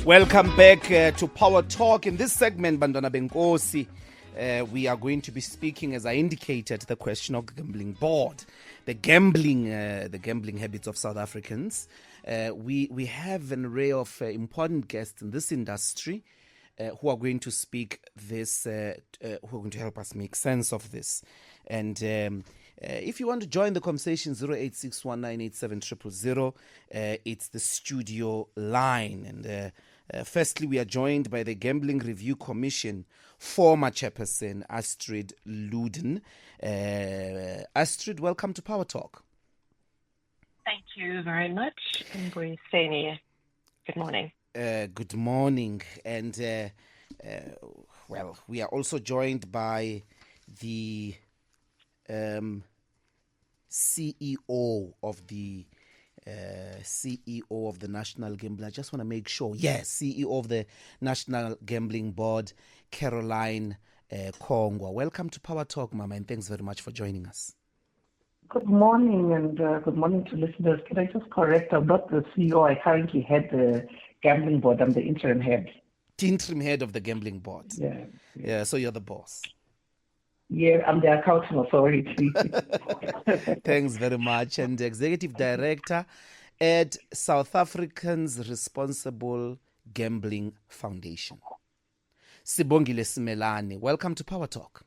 Welcome back to Power Talk. In this segment, Bandana Benkosi, we are going to be speaking, as I indicated, the question of gambling board, the gambling habits of South Africans. We have an array of important guests in this industry who are going to speak this, who are going to help us make sense of this. And if you want to join the conversation, 0861987000, it's the studio line. And firstly, we are joined by the Gambling Review Commission former chairperson, Astrid Luden. Astrid, welcome to Power Talk. Thank you very much, Mbuyiseni. Good morning. Good morning. And, well, we are also joined by the CEO of the National Gambling. I just want to make sure. Yes, CEO of the National Gambling Board, Caroline Kongwa. Welcome to Power Talk, Mama, and thanks very much for joining us. Good morning, and good morning to listeners. Can I just correct? I'm not the CEO. I currently head the gambling board. I'm the interim head. The interim head of the gambling board. Yeah. So you're the boss. Yeah, I'm the accounting authority. Thanks very much. And Executive Director at South Africans Responsible Gambling Foundation. Sibongile Simelane, welcome to Power Talk.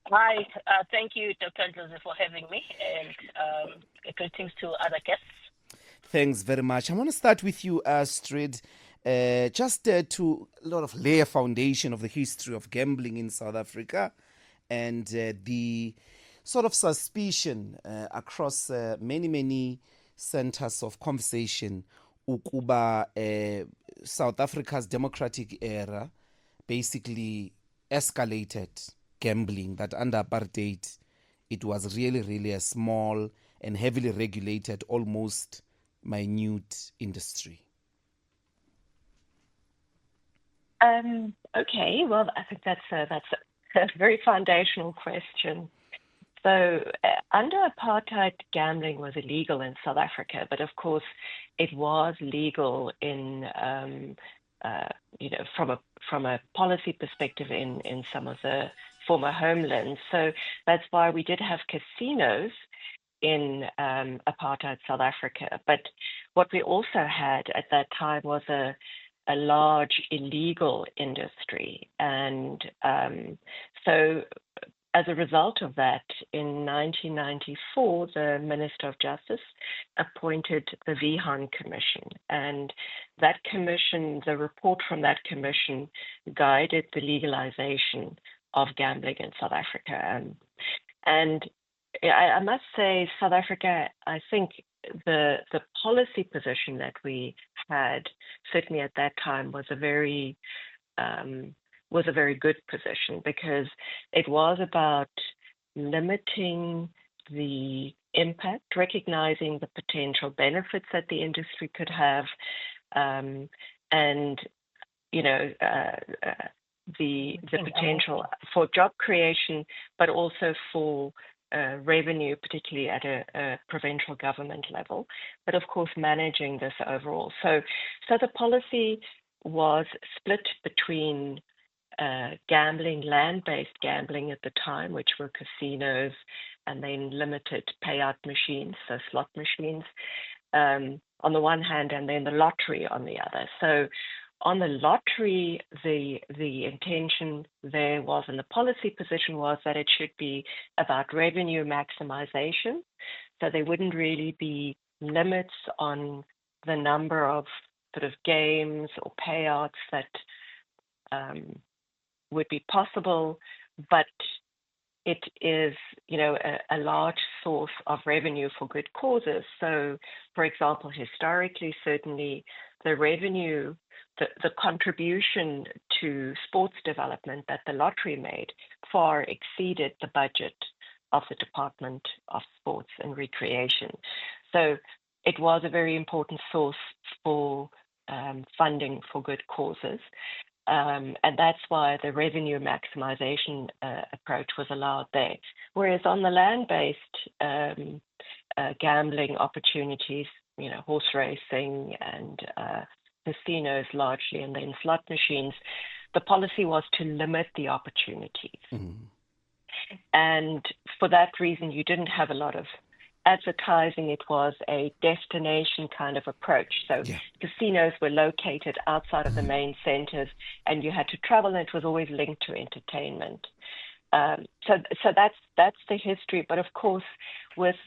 Hi, thank you, Dr. Ndlozi, for having me, and greetings to other guests. Thanks very much. I want to start with you, Astrid, just to a lot of layer foundation of the history of gambling in South Africa. And the sort of suspicion across many centers of conversation, ukuba South Africa's democratic era basically escalated gambling, that under apartheid, it was really a small and heavily regulated, almost minute industry. Okay, well, I think that's a very foundational question. So under apartheid, gambling was illegal in South Africa, but of course it was legal in, from a policy perspective in some of the former homelands. So that's why we did have casinos in apartheid South Africa. But what we also had at that time was a large illegal industry. And so as a result of that, in 1994, the Minister of Justice appointed the Vihan Commission. And that commission, the report from that commission, guided the legalization of gambling in South Africa. And I must say, South Africa, I think the policy position that we had, certainly at that time, was a very good position, because it was about limiting the impact, recognizing the potential benefits that the industry could have, and the potential for job creation, but also for revenue, particularly at a provincial government level, but of course managing this overall. So the policy was split between gambling, land-based gambling at the time, which were casinos, and then limited payout machines, so slot machines, on the one hand, and then the lottery on the other. So on the lottery, the intention there was, and the policy position was, that it should be about revenue maximization. So there wouldn't really be limits on the number of sort of games or payouts that would be possible, but it is, a large source of revenue for good causes. So, for example, historically, certainly the revenue, the contribution to sports development that the lottery made far exceeded the budget of the Department of Sports and Recreation. So it was a very important source for funding for good causes. And that's why the revenue maximization approach was allowed there. Whereas on the land-based gambling opportunities, horse racing and casinos largely and then slot machines, the policy was to limit the opportunities. Mm-hmm. And for that reason, you didn't have a lot of advertising. It was a destination kind of approach. So Yeah. casinos were located outside of the main centers, and you had to travel, and it was always linked to entertainment. So that's the history. But of course, with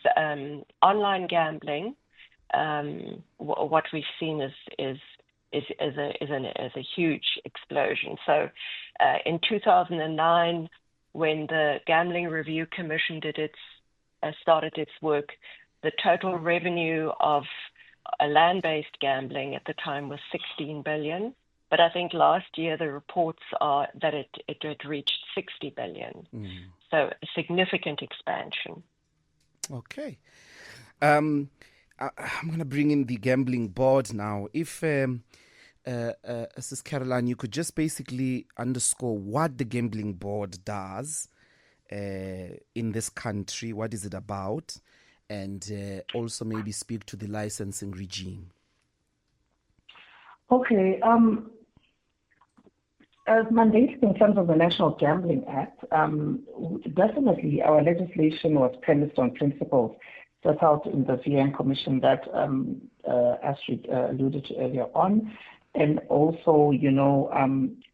online gambling, what we've seen is a huge explosion. So in 2009, when the Gambling Review Commission started its work, the total revenue of land-based gambling at the time was 16 billion. But I think last year the reports are that it had reached 60 billion. So a significant expansion. Okay. I'm going to bring in the gambling board now. If Sis Caroline, you could just basically underscore what the gambling board does in this country, what is it about, and also maybe speak to the licensing regime. Okay. As mandated in terms of the National Gambling Act, definitely our legislation was premised on principles set out in the VN Commission that Astrid alluded to earlier on, and also,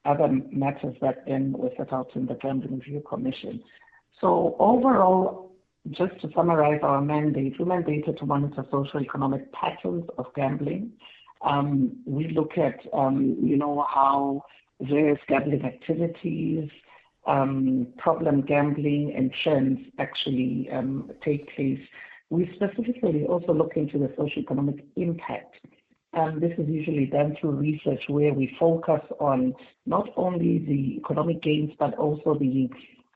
other matters that then were set out in the Gambling Review Commission. So overall, just to summarize our mandate, we mandated to monitor socio-economic patterns of gambling. We look at, how various gambling activities, problem gambling and trends actually take place. We specifically also look into the socio-economic impact. This is usually done through research where we focus on not only the economic gains, but also the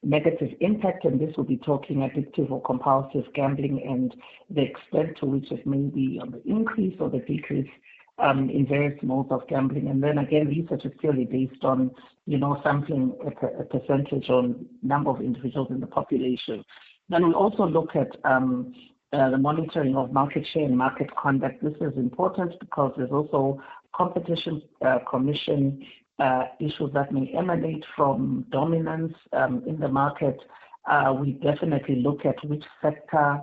negative impact, and this will be talking addictive or compulsive gambling and the extent to which it may be on the increase or the decrease in various modes of gambling. And then again, research is purely based on, sampling a percentage on number of individuals in the population. Then we also look at the monitoring of market share and market conduct. This is important because there's also competition commission issues that may emanate from dominance in the market. We definitely look at which sector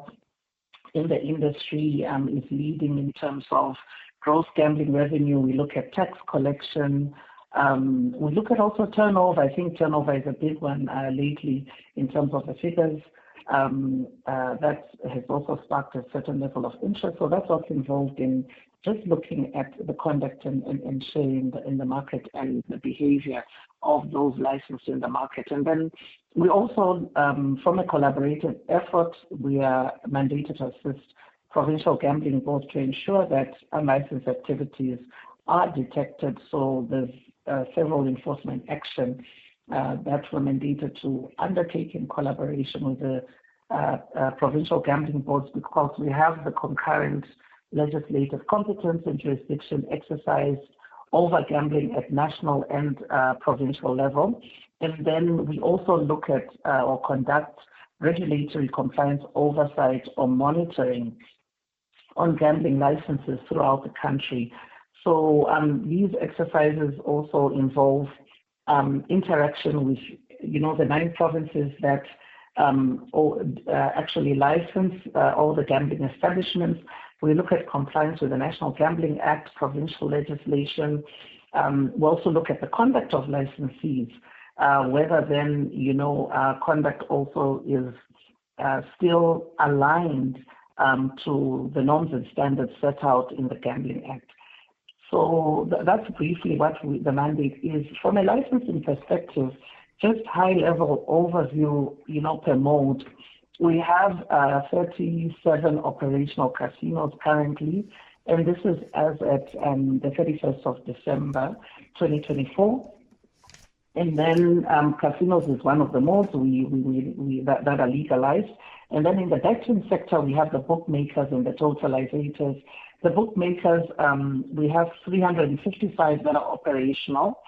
in the industry is leading in terms of gross gambling revenue. We look at tax collection. We look at also turnover. I think turnover is a big one lately in terms of the figures. That has also sparked a certain level of interest. So that's what's involved in just looking at the conduct and sharing in the market and the behavior of those licensed in the market. And then we also, from a collaborative effort, we are mandated to assist provincial gambling boards to ensure that unlicensed activities are detected. So there's several enforcement action that we're mandated to undertake in collaboration with the provincial gambling boards, because we have the concurrent legislative competence and jurisdiction exercised over gambling at national and provincial level. And then we also look at or conduct regulatory compliance oversight or monitoring on gambling licenses throughout the country. So these exercises also involve interaction with, the 9 provinces that actually license all the gambling establishments. We look at compliance with the National Gambling Act, provincial legislation. We also look at the conduct of licensees, whether then, conduct also is still aligned to the norms and standards set out in the Gambling Act. So that's briefly what the mandate is. From a licensing perspective, just high-level overview, per mode. We have 37 operational casinos currently, and this is as at the 31st of December, 2024. And then casinos is one of the modes that are legalized. And then in the betting sector, we have the bookmakers and the totalizators. The bookmakers, we have 355 that are operational.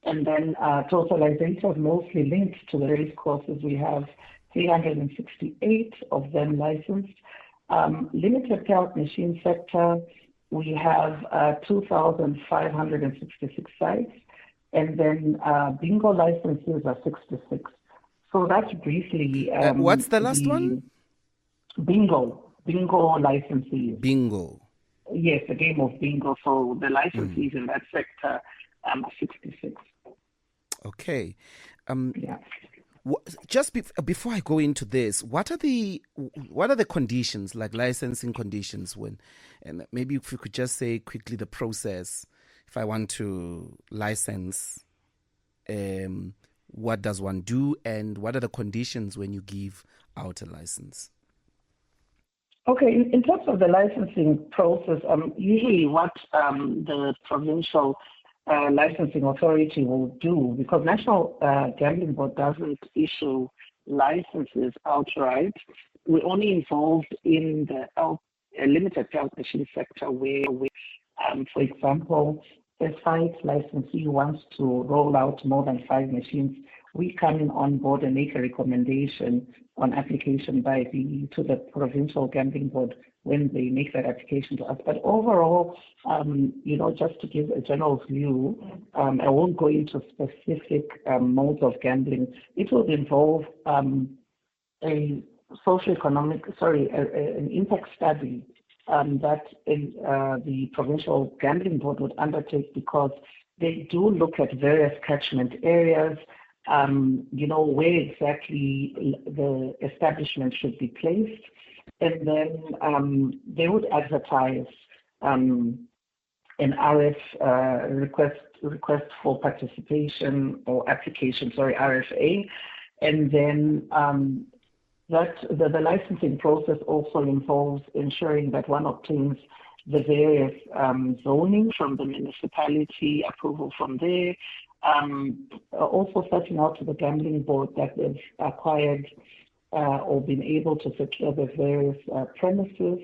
And then totalizators mostly linked to the race courses. We have 368 of them licensed. Limited count machine sector, we have 2,566 sites, and then bingo licenses are 66. So that's briefly what's the last one? Bingo licensees. Bingo. Yes, the game of bingo. So the licensees in that sector are 66. Okay. Yeah. Just before I go into this, what are the conditions, like licensing conditions, and maybe if you could just say quickly the process if I want to license, what does one do, and what are the conditions when you give out a license? Okay, in terms of the licensing process, usually what the provincial licensing authority will do, because National Gambling Board doesn't issue licenses outright, we're only involved in the limited health machine sector where for example, a site licensee wants to roll out more than 5 machines, we come in on board and make a recommendation on application to the Provincial Gambling Board when they make that application to us. But overall, just to give a general view, I won't go into specific modes of gambling. It will involve an impact study that the Provincial Gambling Board would undertake, because they do look at various catchment areas, where exactly the establishment should be placed. And then they would advertise an RF request for participation or application, RFA. And then the licensing process also involves ensuring that one obtains the various zoning from the municipality, approval from there, also setting out to the gambling board that they've acquired or been able to secure the various premises.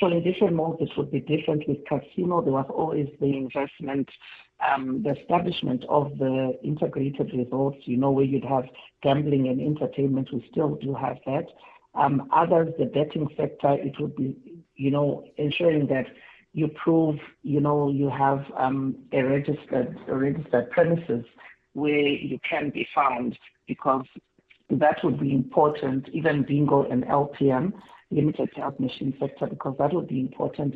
So in different modes, it would be different. With casino, there was always the investment, the establishment of the integrated resorts, where you'd have gambling and entertainment. We still do have that. Others, the betting sector, it would be, ensuring that you prove, you have a registered premises where you can be found, because that would be important, even bingo and LPM, limited health machine sector, because that would be important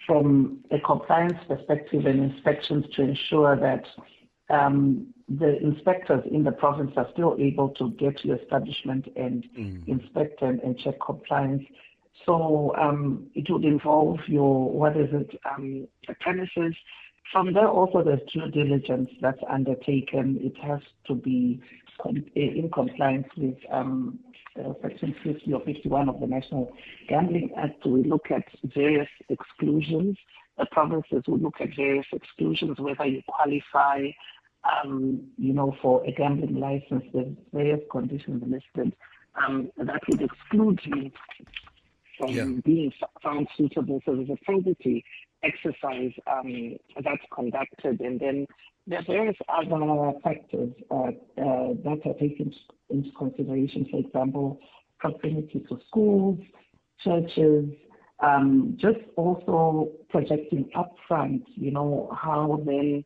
from a compliance perspective and inspections to ensure that the inspectors in the province are still able to get to your establishment and inspect and check compliance. So it would involve premises. From there also there's due diligence that's undertaken. It has to be in compliance with Section 50 or 51 of the National Gambling Act. We look at various exclusions. The provinces will look at various exclusions, whether you qualify, for a gambling license. There's various conditions listed that would exclude you from being found suitable. So there's a probity exercise that's conducted, and then there are various other factors that are taken into consideration. For example, proximity to schools, churches, just also projecting upfront, how then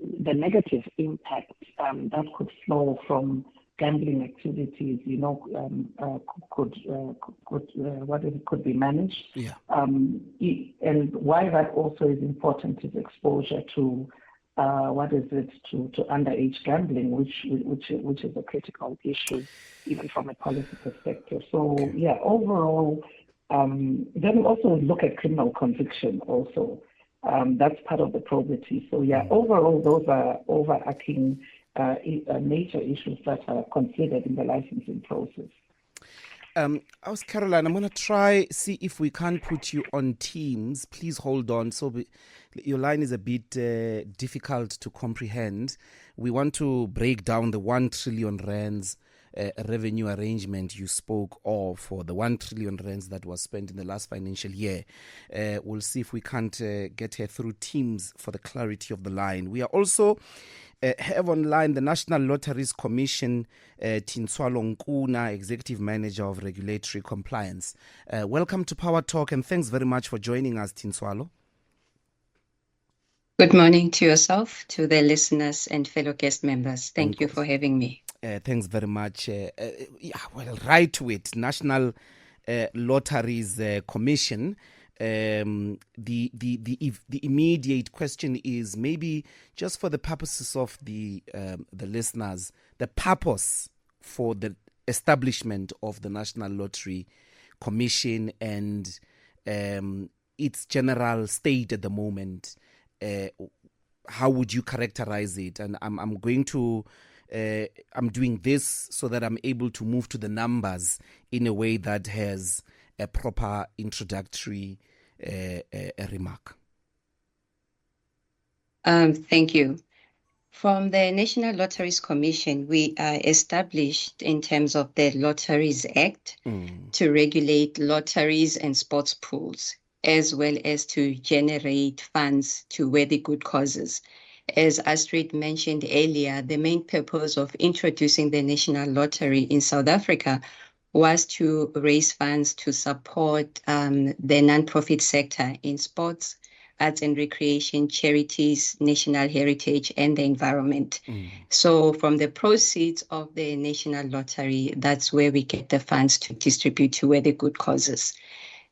the negative impact that could flow from gambling activities, could be managed. Yeah. And why that also is important is exposure to to underage gambling, which is a critical issue, even from a policy perspective. So overall, then we also look at criminal conviction also. That's part of the probity. So overall, those are overarching major issues that are considered in the licensing process. Caroline, I'm going to see if we can put you on Teams. Please hold on. Your line is a bit difficult to comprehend. We want to break down the 1 trillion rands revenue arrangement you spoke of, for the 1 trillion rands that was spent in the last financial year. We'll see if we can't get her through Teams for the clarity of the line. We are also have online the National Lotteries Commission, Tinswalo Nkuna, Executive Manager of Regulatory Compliance. Welcome to Power Talk, and thanks very much for joining us, Tinswalo. Good morning to yourself, to the listeners and fellow guest members. Thank you Of for course. having me. Thanks very much. Yeah, well, right to it. National Lotteries Commission. The immediate question is, maybe just for the purposes of the listeners, the purpose for the establishment of the National Lottery Commission and its general state at the moment. How would you characterize it? And I'm going to I'm doing this so that I'm able to move to the numbers in a way that has a proper introductory remark. Thank you. From the National Lotteries Commission, we are established in terms of the Lotteries Act to regulate lotteries and sports pools, as well as to generate funds to worthy good causes. As Astrid mentioned earlier, the main purpose of introducing the National Lottery in South Africa was to raise funds to support the non-profit sector in sports, arts and recreation, charities, national heritage, and the environment. So from the proceeds of the National Lottery, that's where we get the funds to distribute to worthy good causes.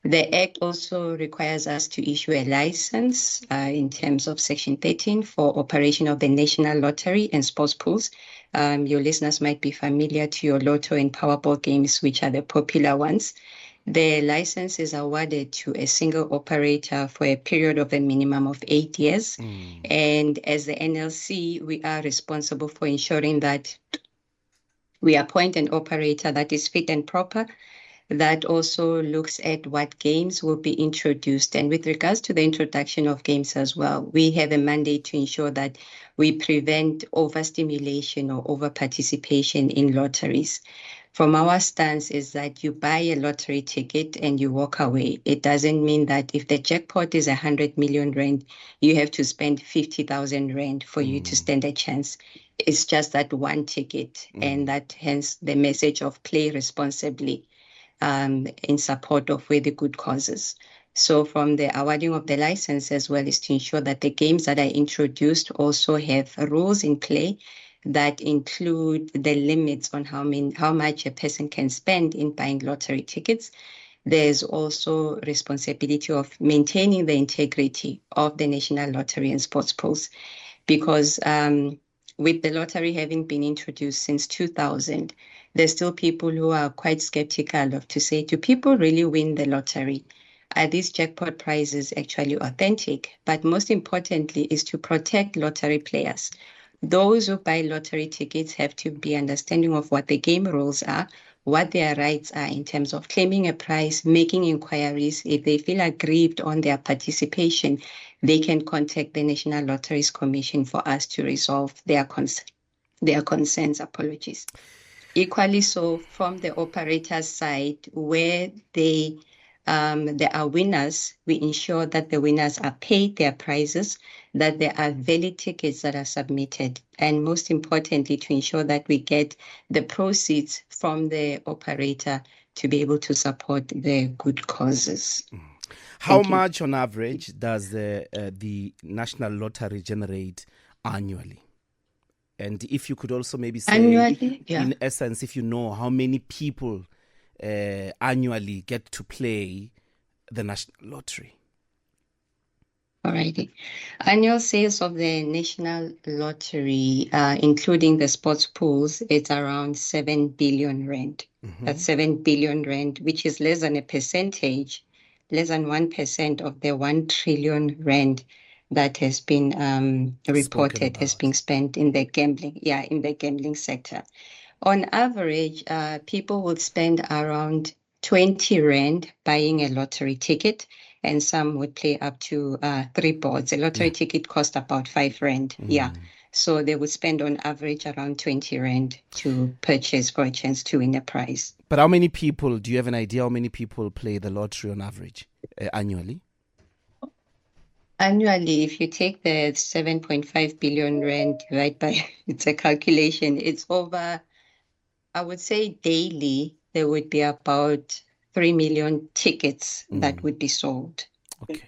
The Act also requires us to issue a license in terms of Section 13 for operation of the National Lottery and sports pools. Your listeners might be familiar to your Lotto and Powerball games, which are the popular ones. The license is awarded to a single operator for a period of a minimum of 8 years. And as the NLC, we are responsible for ensuring that we appoint an operator that is fit and proper, that also looks at what games will be introduced. And with regards to the introduction of games as well, we have a mandate to ensure that we prevent overstimulation or over-participation in lotteries. From our stance is that you buy a lottery ticket and you walk away. It doesn't mean that if the jackpot is 100 million rand, you have to spend 50,000 rand for you to stand a chance. It's just that one ticket, and that hence the message of play responsibly in support of worthy good causes. So from the awarding of the license as well is to ensure that the games that are introduced also have rules in play that include the limits on how much a person can spend in buying lottery tickets. There's also responsibility of maintaining the integrity of the National Lottery and sports pools, because with the lottery having been introduced since 2000, there's still people who are quite skeptical of to say, do people really win the lottery? Are these jackpot prizes actually authentic? But most importantly is to protect lottery players. Those who buy lottery tickets have to be understanding of what the game rules are, what their rights are in terms of claiming a prize, making inquiries. If they feel aggrieved on their participation, they can contact the National Lotteries Commission for us to resolve their concerns. Apologies. Equally so, from the operator's side, where there are winners, we ensure that the winners are paid their prizes, that there are valid tickets that are submitted, and most importantly, to ensure that we get the proceeds from the operator to be able to support the good causes. How much on average does the National Lottery generate annually? And if you could also maybe say, annually, in essence, if you know how many people annually get to play the National Lottery. Alrighty. Annual sales of the National Lottery, including the sports pools, it's around 7 billion rand. That's 7 billion rand, which is less than 1% of the 1 trillion rand that has been reported as being spent in the gambling sector. On average, people would spend around 20 rand buying a lottery ticket, and some would play up to 3 boards. A lottery ticket costs about 5 rand. So they would spend on average around 20 rand to purchase for a chance to win a prize. But how many people, do you have an idea how many people play the lottery on average annually? Annually, if you take the 7.5 billion rand divided by, it's a calculation, it's over, I would say daily, there would be about 3 million tickets that would be sold.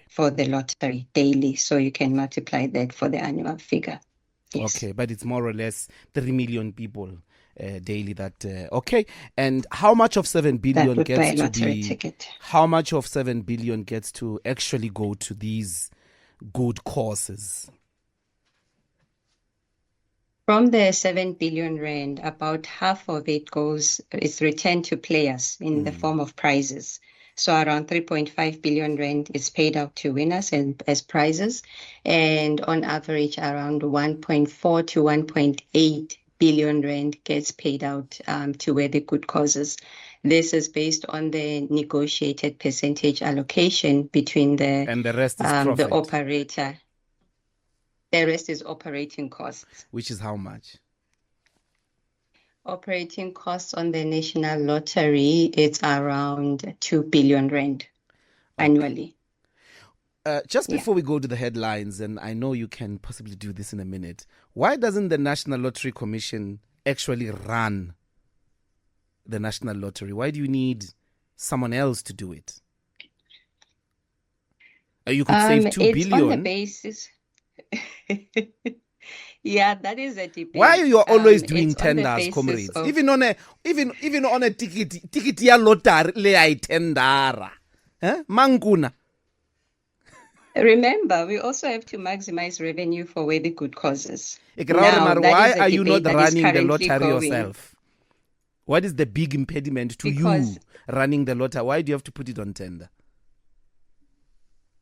for the lottery daily. So you can multiply that for the annual figure. Yes. Okay, but it's more or less 3 million people daily that okay. And how much of 7 billion That would buy a gets to lottery be ticket. how much of 7 billion gets to actually go to these good causes? From the 7 billion rand, about half of it is returned to players in the form of prizes. So around 3.5 billion rand is paid out to winners and as prizes, and on average around 1.4 to 1.8 billion rand gets paid out to worthy good causes. This is based on the negotiated percentage allocation between And the rest is the profit, operator. The rest is operating costs. which is how much? Operating costs on the national lottery, it's around 2 billion rand annually. Just Yeah. before we go to the headlines, and I know you can possibly do this in a minute, why doesn't the National Lottery Commission actually run the National Lottery? Why do you need someone else to do it? You could save 2 It's on the billion. basis. Yeah, that is a debate. Why are you always doing It's on the tenders, basis comrades? of- Even on a ticket ya lottery le ay tendara. Manguna. Remember, we also have to maximize revenue for worthy good causes. Why that is a are you not debate that is running the currently lottery going. yourself? What is the big impediment to Because- you running the lottery? Why do you have to put it on tender?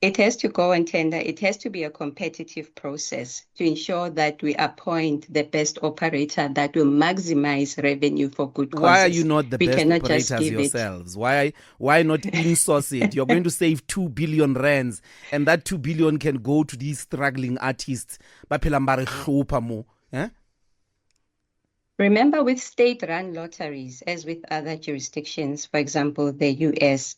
It has to go on tender. It has to be a competitive process to ensure that we appoint the best operator that will maximize revenue for good causes. Why are you not the We best cannot just operators give it. yourselves? Why not insource it? You're going to save 2 billion rands, and that 2 billion can go to these struggling artists. Remember, with state-run lotteries, as with other jurisdictions, for example, the US,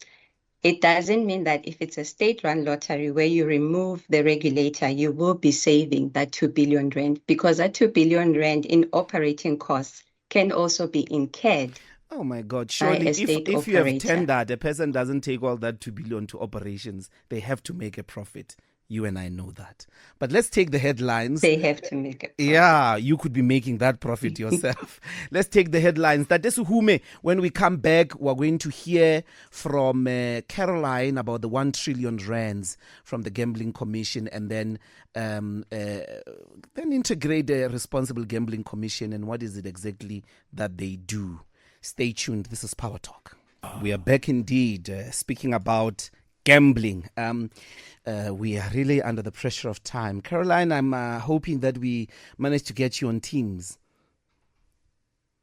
it doesn't mean that if it's a state-run lottery where you remove the regulator, you will be saving that 2 billion rand, because that 2 billion rand in operating costs can also be incurred. Oh my God, by surely a state if you have operator. tendered, a person doesn't take all that 2 billion to operations. They have to make a profit. You and I know that. But let's take the headlines. They have to make it. Yeah, you could be making that profit yourself. Let's take the headlines. That is Hume. When we come back, we're going to hear from Caroline about the 1 trillion rands from the Gambling Commission, and then integrate the Responsible Gambling Commission and what is it exactly that they do. Stay tuned. This is Power Talk. We are back indeed, speaking about gambling. We are really under the pressure of time. Caroline, I'm hoping that we managed to get you on Teams.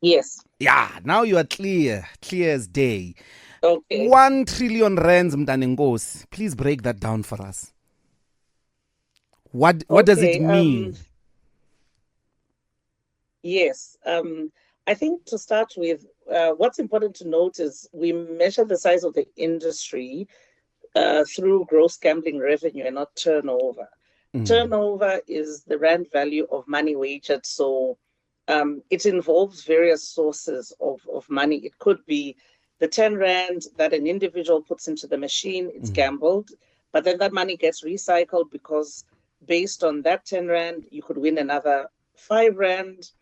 Yes. Yeah, now you are clear as day. Okay. 1 trillion rands, Mntane Nkosi. Please break that down for us. What does it mean? Yes. I think to start with, what's important to note is we measure the size of the industry through gross gambling revenue and not turnover. Turnover is the rand value of money wagered. So it involves various sources of money. It could be the 10 rand that an individual puts into the machine, it's gambled, but then that money gets recycled because based on that 10 rand, you could win another 5 rand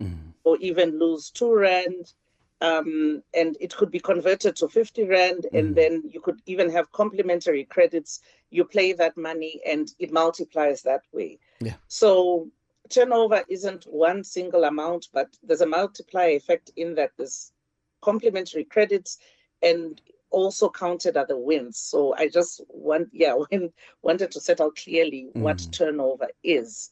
or even lose 2 rand. And it could be converted to 50 rand, and then you could even have complementary credits. You play that money and it multiplies that way. Yeah. So turnover isn't one single amount, but there's a multiplier effect in that there's complementary credits and also counted are the wins. So I just wanted to set out clearly what turnover is.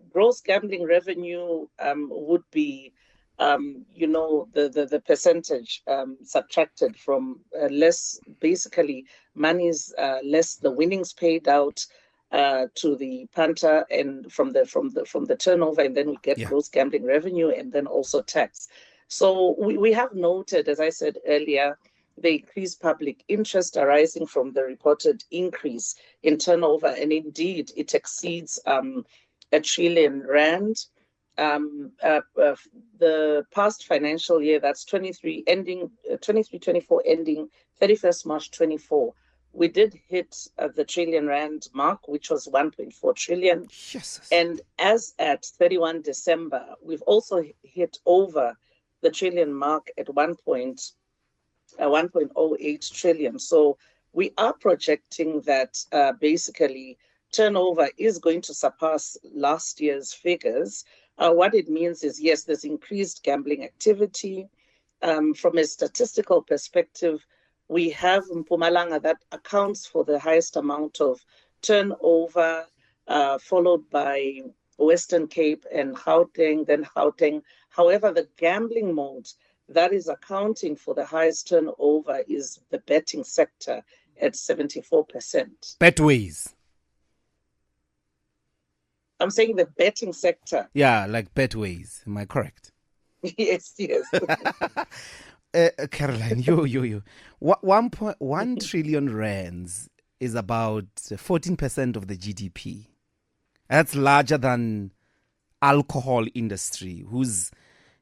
Gross gambling revenue would be the percentage subtracted from less, basically money's less the winnings paid out to the punter and from the turnover, and then we get gross gambling revenue and then also tax. So we have noted, as I said earlier, the increased public interest arising from the reported increase in turnover, and indeed it exceeds 1 trillion rand. The past financial year, that's 23-24 ending 31st March 24, we did hit the trillion rand mark, which was 1.4 trillion. Yes. And as at 31 December, we've also hit over the trillion mark at 1.08 trillion. So we are projecting that basically turnover is going to surpass last year's figures. What it means is, yes, there's increased gambling activity. From a statistical perspective, we have Mpumalanga that accounts for the highest amount of turnover, followed by Western Cape and Gauteng, then Gauteng. However, the gambling mode that is accounting for the highest turnover is the betting sector at 74%. Betways. I'm saying the betting sector. Yeah, like Betways. Am I correct? Yes. Caroline, you. 1.1 trillion rands is about 14% of the GDP. That's larger than alcohol industry, who's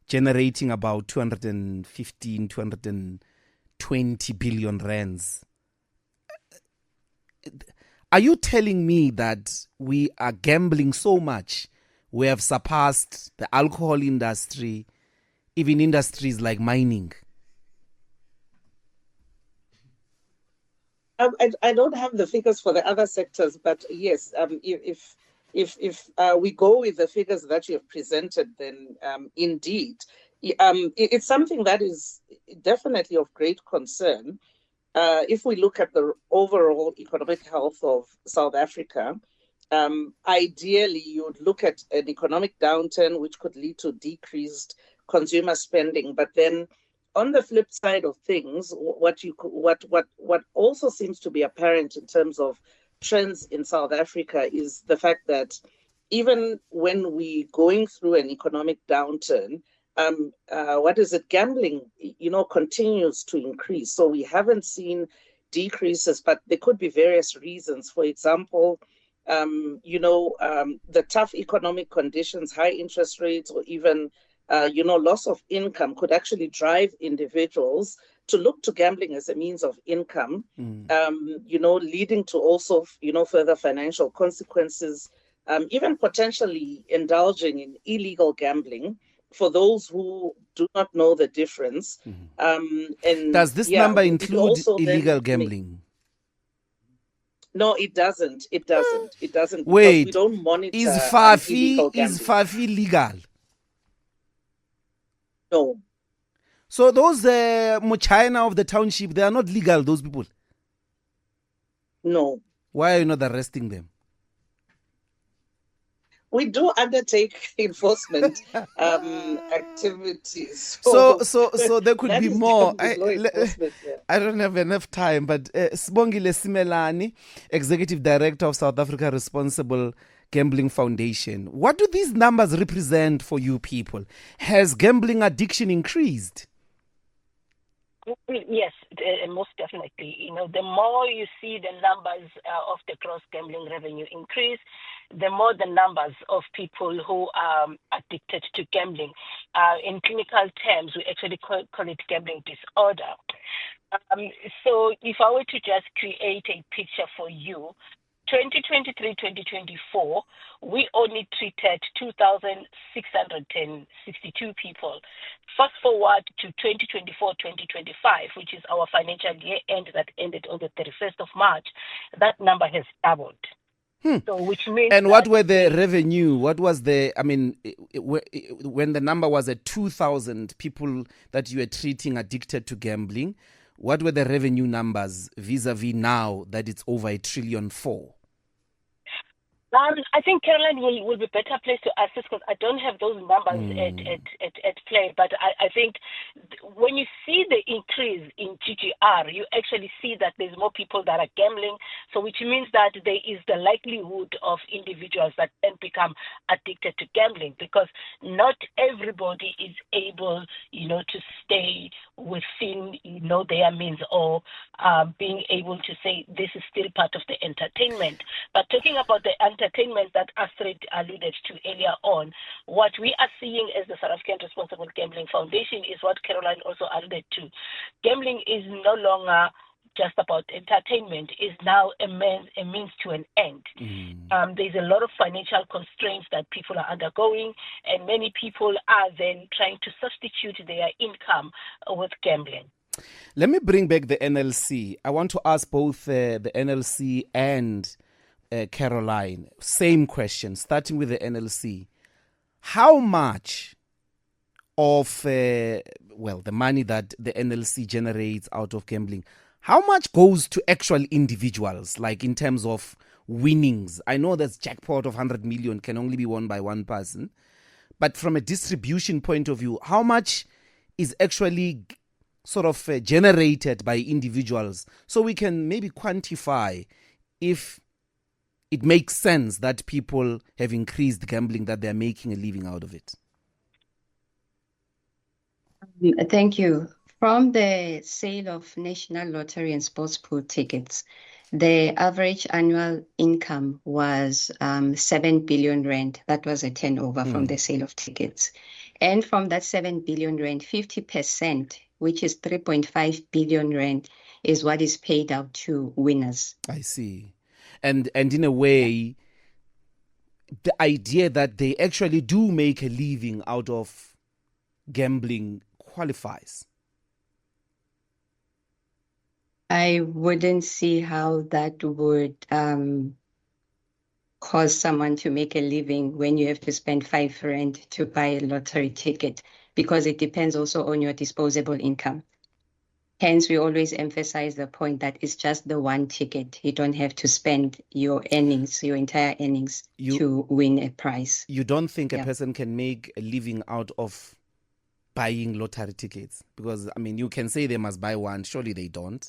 generating about 220 billion rands. Are you telling me that we are gambling so much we have surpassed the alcohol industry, even industries like mining? I don't have the figures for the other sectors, but yes, if we go with the figures that you have presented, then indeed, it's something that is definitely of great concern. If we look at the overall economic health of South Africa, ideally you would look at an economic downturn which could lead to decreased consumer spending, but then on the flip side of things, what also seems to be apparent in terms of trends in South Africa is the fact that even when we're going through an economic downturn, gambling, continues to increase. So we haven't seen decreases, but there could be various reasons. For example, the tough economic conditions, high interest rates, or even loss of income could actually drive individuals to look to gambling as a means of income, leading to also, further financial consequences, even potentially indulging in illegal gambling for those who do not know the difference. And does this number include illegal gambling? No, it doesn't. It doesn't. Wait, we don't monitor is Fafi legal? No. So those China of the township, they are not legal, those people? No. Why are you not arresting them? We do undertake enforcement activities. So there could be more. I don't have enough time, but Sibongile Simelani, Executive Director of South Africa Responsible Gambling Foundation. What do these numbers represent for you people? Has gambling addiction increased? Yes, most definitely. The more you see the numbers of the gross gambling revenue increase, the more the numbers of people who are addicted to gambling. In clinical terms, we actually call it gambling disorder. So if I were to just create a picture for you, 2023-2024, we only treated 2,662 people. Fast forward to 2024-2025, which is our financial year end that ended on the 31st of March, that number has doubled. So which means and what were the revenue? What was when the number was at 2,000 people that you were treating addicted to gambling, what were the revenue numbers vis-a-vis now that it's over $1.4 trillion? I think Caroline will be better placed to assist because I don't have those numbers at play. But I think when you see the increase in GGR, you actually see that there's more people that are gambling. So which means that there is the likelihood of individuals that then become addicted to gambling because not everybody is able, to stay within, their means or being able to say this is still part of the entertainment. But talking about the entertainment that Astrid alluded to earlier on, what we are seeing as the South African Responsible Gambling Foundation is what Caroline also alluded to. Gambling is no longer just about entertainment is now a means to an end. There's a lot of financial constraints that people are undergoing, and many people are then trying to substitute their income with gambling. Let me bring back the NLC. I want to ask both the NLC and Caroline, same question, starting with the NLC. How much of, the money that the NLC generates out of gambling, how much goes to actual individuals, like in terms of winnings? I know that jackpot of 100 million can only be won by one person, but from a distribution point of view, how much is actually sort of generated by individuals, so we can maybe quantify if it makes sense that people have increased gambling, that they're making a living out of it? Thank you. From the sale of National Lottery and Sports Pool tickets, the average annual income was 7 billion rand. That was a turnover from the sale of tickets. And from that 7 billion rand, 50%, which is 3.5 billion rand, is what is paid out to winners. I see. And in a way, the idea that they actually do make a living out of gambling qualifies. I wouldn't see how that would cause someone to make a living when you have to spend 5 rand to buy a lottery ticket, because it depends also on your disposable income. Hence, we always emphasize the point that it's just the one ticket. You don't have to spend your earnings, your entire earnings, to win a prize. You don't think a person can make a living out of buying lottery tickets? Because, I mean, you can say they must buy one. Surely they don't.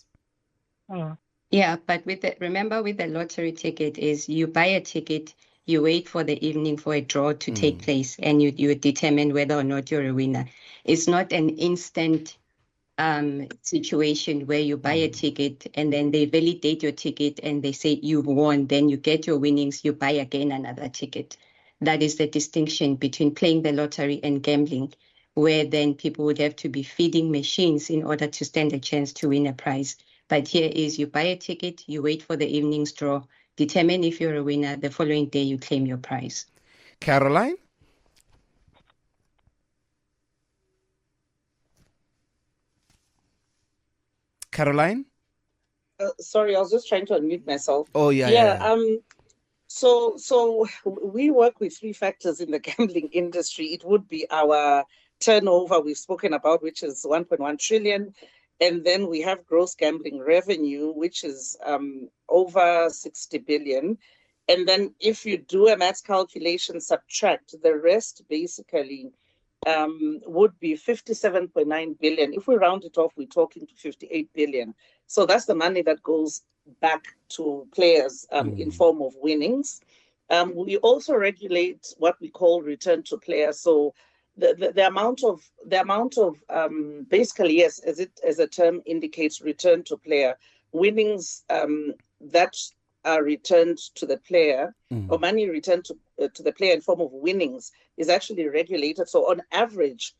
Yeah, but remember with the lottery ticket is you buy a ticket, you wait for the evening for a draw to take place, and you determine whether or not you're a winner. It's not an instant situation where you buy a ticket and then they validate your ticket and they say you've won, then you get your winnings, you buy again another ticket. That is the distinction between playing the lottery and gambling, where then people would have to be feeding machines in order to stand a chance to win a prize. But here is you buy a ticket, you wait for the evening's draw, determine if you're a winner, the following day you claim your prize. Caroline? Caroline? Sorry, I was just trying to unmute myself. Oh, yeah. So we work with 3 factors in the gambling industry. It would be our turnover we've spoken about, which is 1.1 trillion. And then we have gross gambling revenue, which is over 60 billion. And then if you do a maths calculation, subtract, the rest basically would be 57.9 billion. If we round it off, we're talking to 58 billion. So that's the money that goes back to players in form of winnings. We also regulate what we call return to players. So the amount of basically, yes, as a term indicates, return to player winnings that are returned to the player, or money returned to the player in form of winnings, is actually regulated. So on average,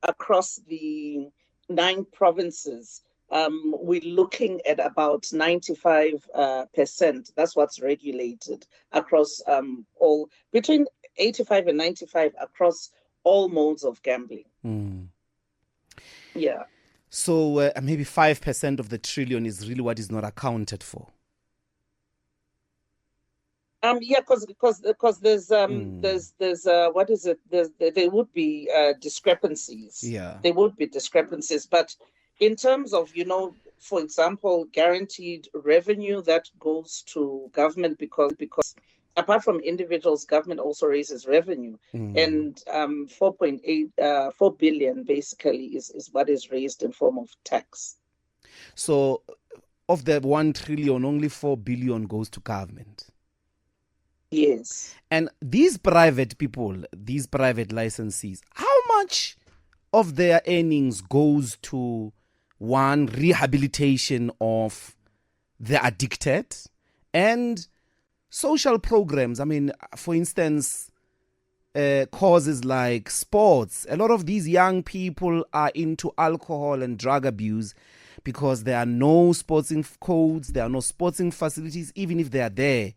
across the 9 provinces, we're looking at about 95%. That's what's regulated across all, between 85 and 95 across all modes of gambling. Yeah. So maybe 5% of the trillion is really what is not accounted for. Yeah, because there's what is it? There would be discrepancies. Yeah. There would be discrepancies, but in terms of, for example, guaranteed revenue that goes to government, because apart from individuals, government also raises revenue, and 4 billion basically is what is raised in form of tax. So of the 1 trillion, only 4 billion goes to government. Yes. And these private people, these private licensees, how much of their earnings goes to, one, rehabilitation of the addicted, and social programs? I mean, for instance, causes like sports. A lot of these young people are into alcohol and drug abuse, because there are no sporting codes, there are no sporting facilities. Even if they are there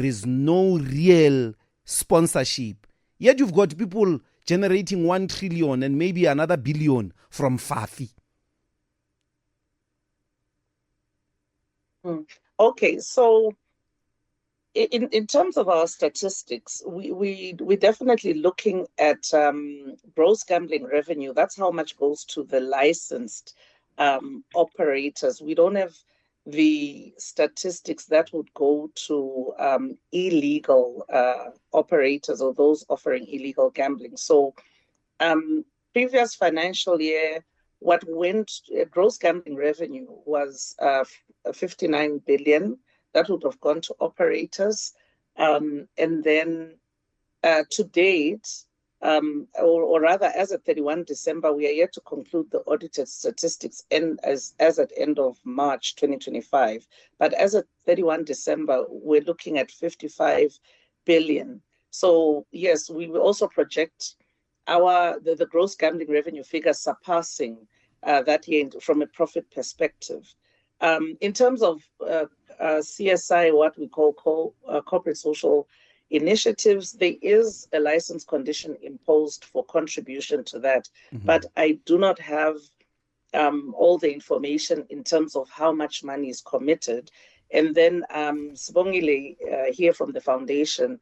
is no real sponsorship. Yet you've got people generating 1 trillion and maybe another billion from Fafi. Okay, so in terms of our statistics, we're definitely looking at gross gambling revenue. That's how much goes to the licensed operators. We don't have the statistics that would go to illegal operators or those offering illegal gambling. So previous financial year, what went gross gambling revenue was 59 billion. That would have gone to operators. And then to date, or rather as at 31 December, we are yet to conclude the audited statistics as at end of March 2025. But as at 31 December, we're looking at 55 billion. So yes, we will also project the gross gambling revenue figure surpassing that year from a profit perspective. In terms of CSI, what we call corporate social initiatives, there is a license condition imposed for contribution to that, but I do not have all the information in terms of how much money is committed. And then Sibongile here from the foundation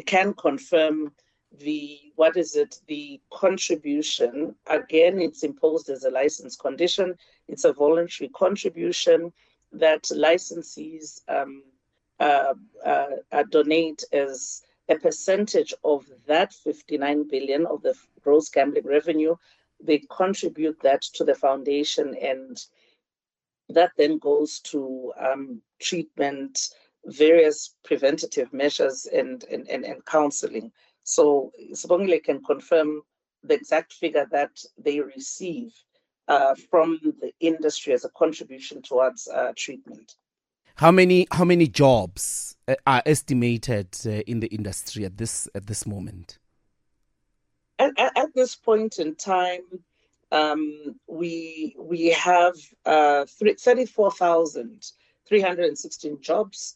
can confirm the contribution. Again, it's imposed as a license condition. It's a voluntary contribution that licensees donate as a percentage of that 59 billion of the gross gambling revenue. They contribute that to the foundation, and that then goes to treatment, various preventative measures, and counseling. So Sibongile can confirm the exact figure that they receive from the industry as a contribution towards treatment. How many jobs are estimated in the industry at this moment? At this point in time, we have 34,316 jobs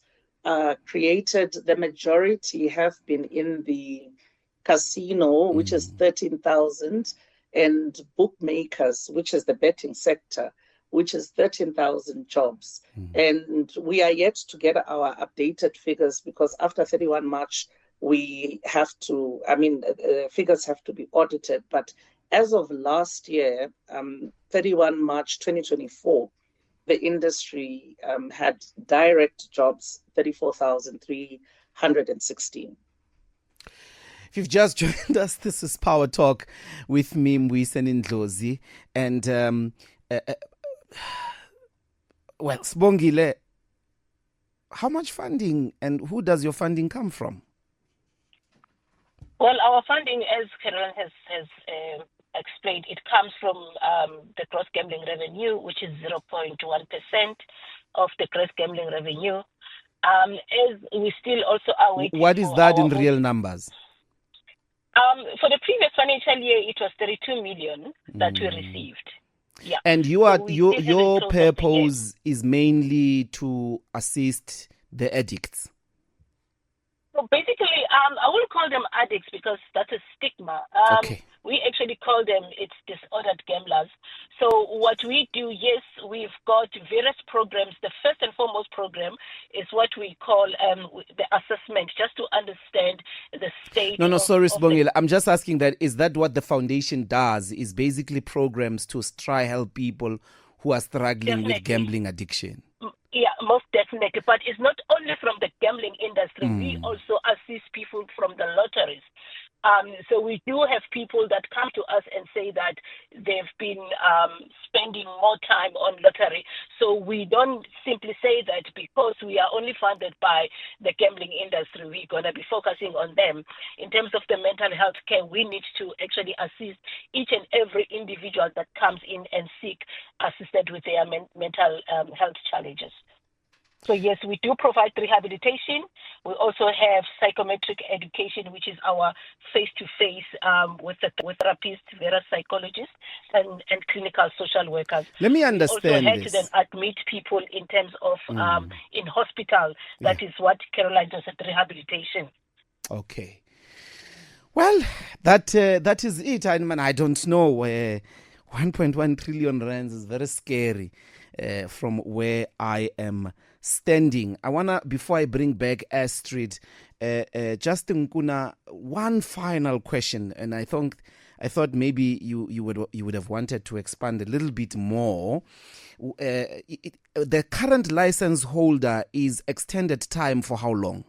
created. The majority have been in the casino, which is 13,000, and bookmakers, which is the betting sector, which is 13,000 jobs. And we are yet to get our updated figures because after 31 March, we have to, figures have to be audited. But as of last year, 31 March 2024, the industry had direct jobs, 34,316. If you've just joined us, this is Power Talk with me, Mbuyiseni Ndlozi. And, Sibongile, how much funding and who does your funding come from? Well, our funding, as Caroline has explained, it comes from the gross gambling revenue, which is 0.1% of the gross gambling revenue. As we still also are waiting. What is that in real numbers? For the previous financial year, it was 32 million that we received. Yeah. And your purpose is mainly to assist the addicts. So basically, I won't call them addicts because that's a stigma. Okay. We actually call them, it's disordered gamblers. So what we do, yes, we've got various programs. The first and foremost program is what we call the assessment, just to understand the state. Sorry, Sibongile. I'm just asking that, is that what the foundation does, is basically programs to try help people who are struggling with gambling addiction? Yeah, most definitely. But it's not only from the gambling industry. We also assist people from the lotteries. So we do have people that come to us and say that they've been spending more time on lottery. So we don't simply say that because we are only funded by the gambling industry, we're going to be focusing on them. In terms of the mental health care, we need to actually assist each and every individual that comes in and seek assistance with their mental health challenges. So yes, we do provide rehabilitation. We also have psychometric education, which is our face-to-face with therapists, various psychologists, and clinical social workers. Let me We also understand had to then this. admit people in terms of in hospital. That is what Caroline does at rehabilitation. Okay. Well, that is it. I mean, I don't know. 1.1 trillion rands is very scary from where I am standing. I wanna, before I bring back Astrid, Justin Nkuna, one final question, and I thought maybe you would have wanted to expand a little bit more. The current license holder is extended time for how long?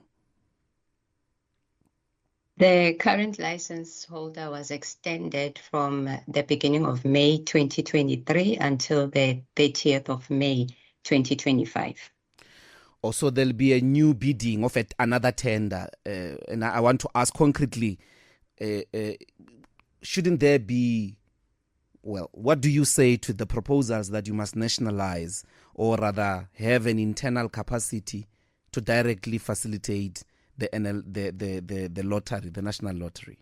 The current license holder was extended from the beginning of May 2023 until the 30th of May 2025. Also, there'll be a new bidding of another tender. And I want to ask concretely, shouldn't there be, well, what do you say to the proposals that you must nationalize or rather have an internal capacity to directly facilitate the lottery, the national lottery?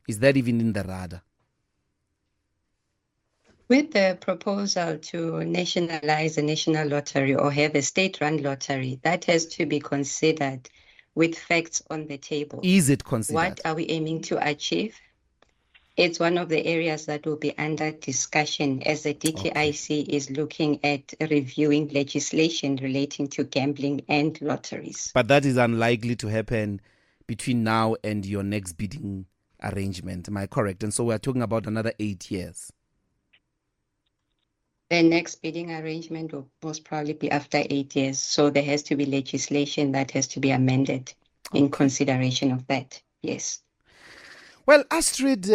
Is that even in the radar? With the proposal to nationalize the national lottery or have a state-run lottery, that has to be considered with facts on the table. Is it considered? What are we aiming to achieve? It's one of the areas that will be under discussion as the DTIC is looking at reviewing legislation relating to gambling and lotteries. But that is unlikely to happen between now and your next bidding arrangement. Am I correct? And so we're talking about another 8 years. The next bidding arrangement will most probably be after 8 years. So there has to be legislation that has to be amended in consideration of that. Yes. Well, Astrid,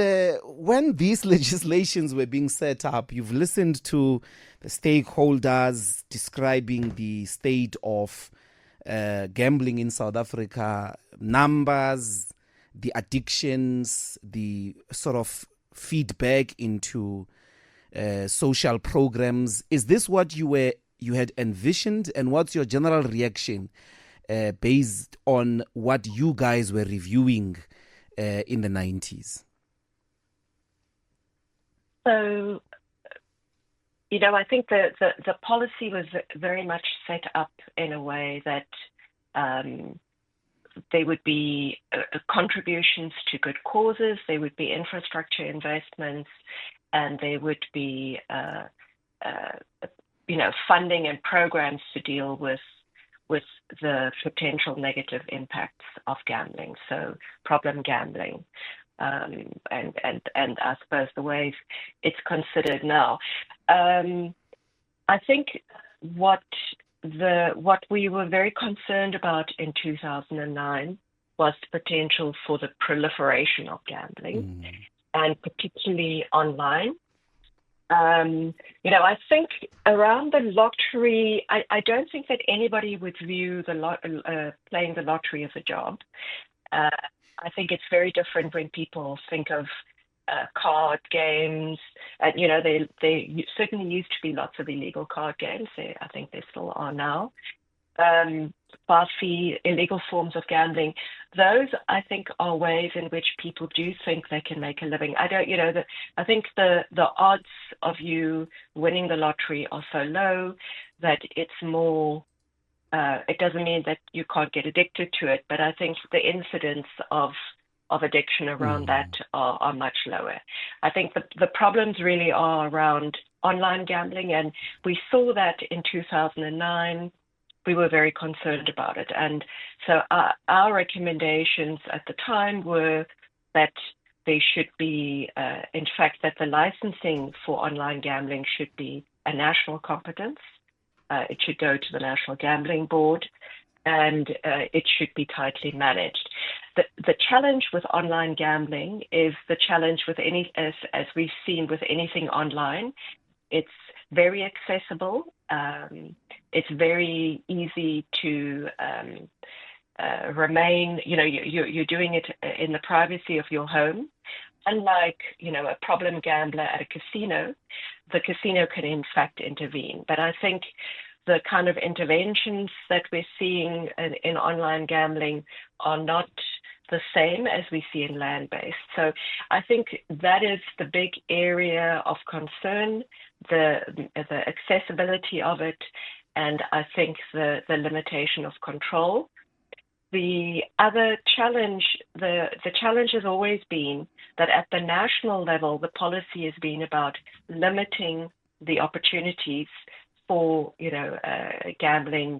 when these legislations were being set up, you've listened to the stakeholders describing the state of gambling in South Africa, numbers, the addictions, the sort of feedback into social programs. Is this what you had envisioned, and what's your general reaction based on what you guys were reviewing in the 90s? So, I think the policy was very much set up in a way that there would be contributions to good causes, there would be infrastructure investments, and there would be funding and programs to deal with the potential negative impacts of gambling, so problem gambling, and I suppose the ways it's considered now. I think what we were very concerned about in 2009 was the potential for the proliferation of gambling, and particularly online. I think around the lottery, I don't think that anybody would view playing the lottery as a job. I think it's very different when people think of card games. There certainly used to be lots of illegal card games. I think there still are now. Fast fee, illegal forms of gambling. Those, I think, are ways in which people do think they can make a living. I think the odds of you winning the lottery are so low that it's more. It doesn't mean that you can't get addicted to it, but I think the incidence of addiction around that are much lower. I think the problems really are around online gambling, and we saw that in 2009. We were very concerned about it. And so our recommendations at the time were that there should be, in fact, that the licensing for online gambling should be a national competence. It should go to the National Gambling Board, and it should be tightly managed. The challenge with online gambling is the challenge with as we've seen with anything online. It's very accessible. It's very easy to remain, you're doing it in the privacy of your home. Unlike, a problem gambler at a casino, the casino can in fact intervene. But I think the kind of interventions that we're seeing in online gambling are not the same as we see in land-based. So I think that is the big area of concern, the accessibility of it, and I think the limitation of control. The other challenge, the challenge has always been that at the national level, the policy has been about limiting the opportunities for, gambling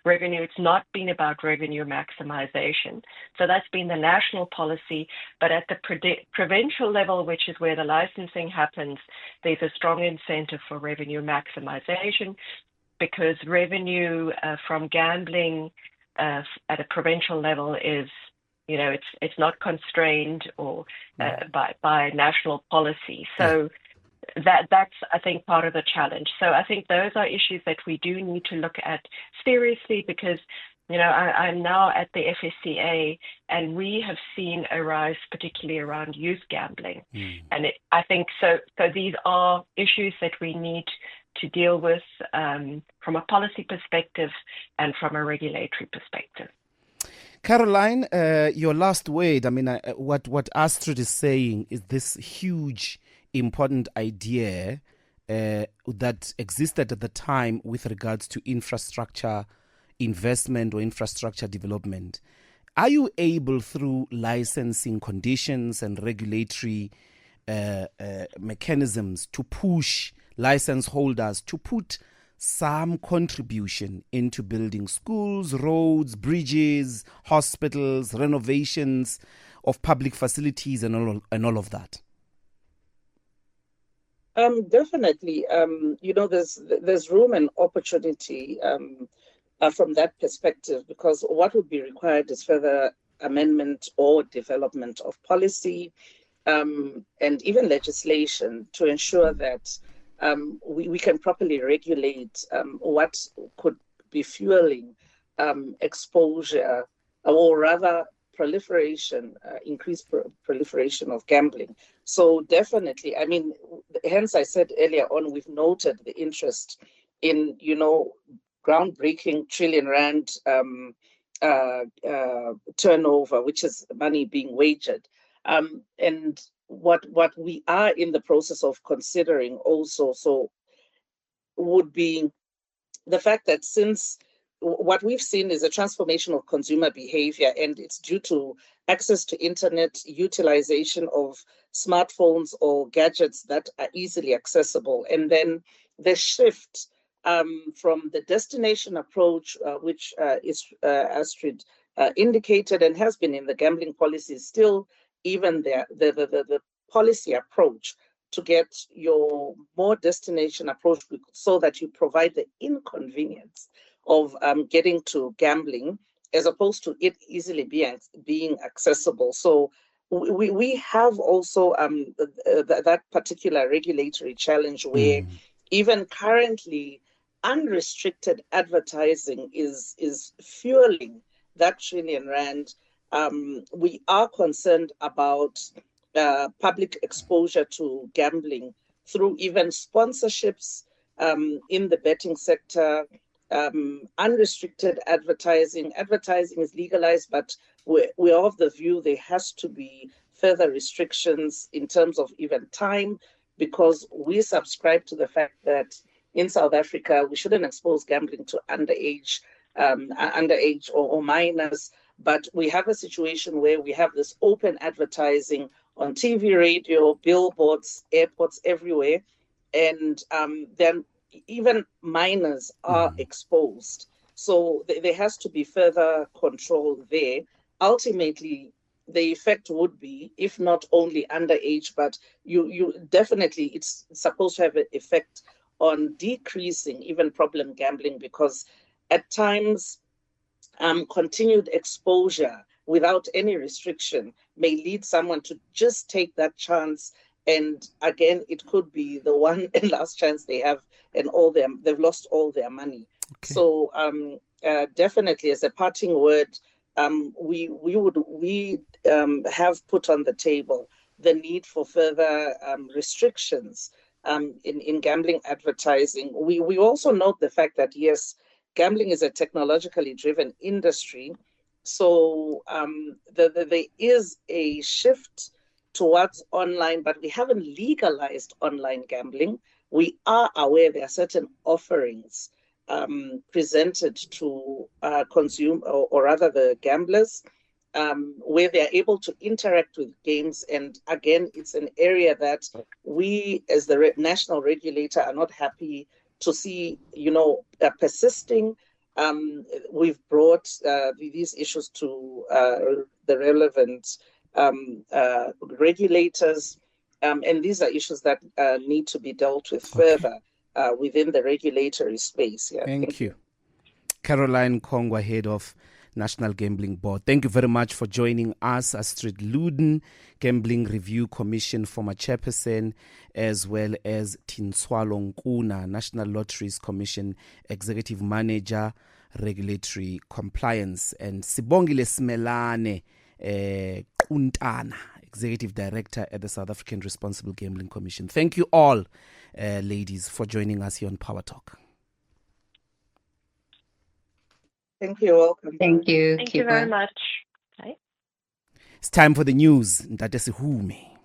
revenue. It's not been about revenue maximization. So that's been the national policy. But at the provincial level, which is where the licensing happens, there's a strong incentive for revenue maximization, because revenue from gambling at a provincial level is, it's not constrained or by national policy. So that's, I think, part of the challenge. So I think those are issues that we do need to look at seriously, because, I'm now at the FSCA, and we have seen a rise, particularly around youth gambling. And I think so these are issues that we need to deal with from a policy perspective and from a regulatory perspective. Caroline, your last word. I mean, what Astrid is saying is this huge, important idea that existed at the time with regards to infrastructure investment or infrastructure development. Are you able, through licensing conditions and regulatory mechanisms, to push license holders to put some contribution into building schools, roads, bridges, hospitals, renovations of public facilities and all of that? Definitely. There's room and opportunity from that perspective, because what would be required is further amendment or development of policy and even legislation to ensure that we can properly regulate what could be fueling exposure, or rather proliferation, increased proliferation of gambling. So definitely, I mean, hence I said earlier on, we've noted the interest in, groundbreaking trillion rand turnover, which is money being wagered. And what we are in the process of considering also, so would be the fact that since what we've seen is a transformation of consumer behavior, and it's due to access to internet, utilization of smartphones or gadgets that are easily accessible, and then the shift from the destination approach, which is Astrid indicated and has been in the gambling policy, still even the policy approach to get your more destination approach, so that you provide the inconvenience of getting to gambling, as opposed to it easily being accessible. So we have also that particular regulatory challenge where even currently unrestricted advertising is fueling that trillion rand. We are concerned about public exposure to gambling through even sponsorships in the betting sector. Unrestricted advertising is legalized, but we're of the view there has to be further restrictions in terms of even time, because we subscribe to the fact that in South Africa we shouldn't expose gambling to underage or minors, but we have a situation where we have this open advertising on TV, radio, billboards, airports, everywhere, and then even minors are exposed. So there has to be further control there. Ultimately, the effect would be, if not only underage, but you definitely, it's supposed to have an effect on decreasing even problem gambling, because at times continued exposure without any restriction may lead someone to just take that chance. And again, it could be the one and last chance they have, and they've lost all their money. Okay. So definitely, as a parting word, we have put on the table the need for further restrictions in gambling advertising. We also note the fact that, yes, gambling is a technologically driven industry. So there is a shift towards online, but we haven't legalized online gambling. We are aware there are certain offerings presented to consume, or rather the gamblers, where they're able to interact with games. And again, it's an area that we, as the national regulator, are not happy to see, persisting. We've brought these issues to the relevant regulators, and these are issues that need to be dealt with further within the regulatory space. Yeah, Thank you. Caroline Kongwa, head of National Gambling Board. Thank you very much for joining us. Astrid Luden, Gambling Review Commission former chairperson, as well as Tinswalo Nkuna, National Lotteries Commission executive manager, regulatory compliance, and Sibongile Smelane Kuntana, executive director at the South African Responsible Gambling Commission. Thank you all, ladies, for joining us here on Power Talk. Thank you. Welcome. Thank you. Thank you very much. Bye. It's time for the news. Ntate Sihume.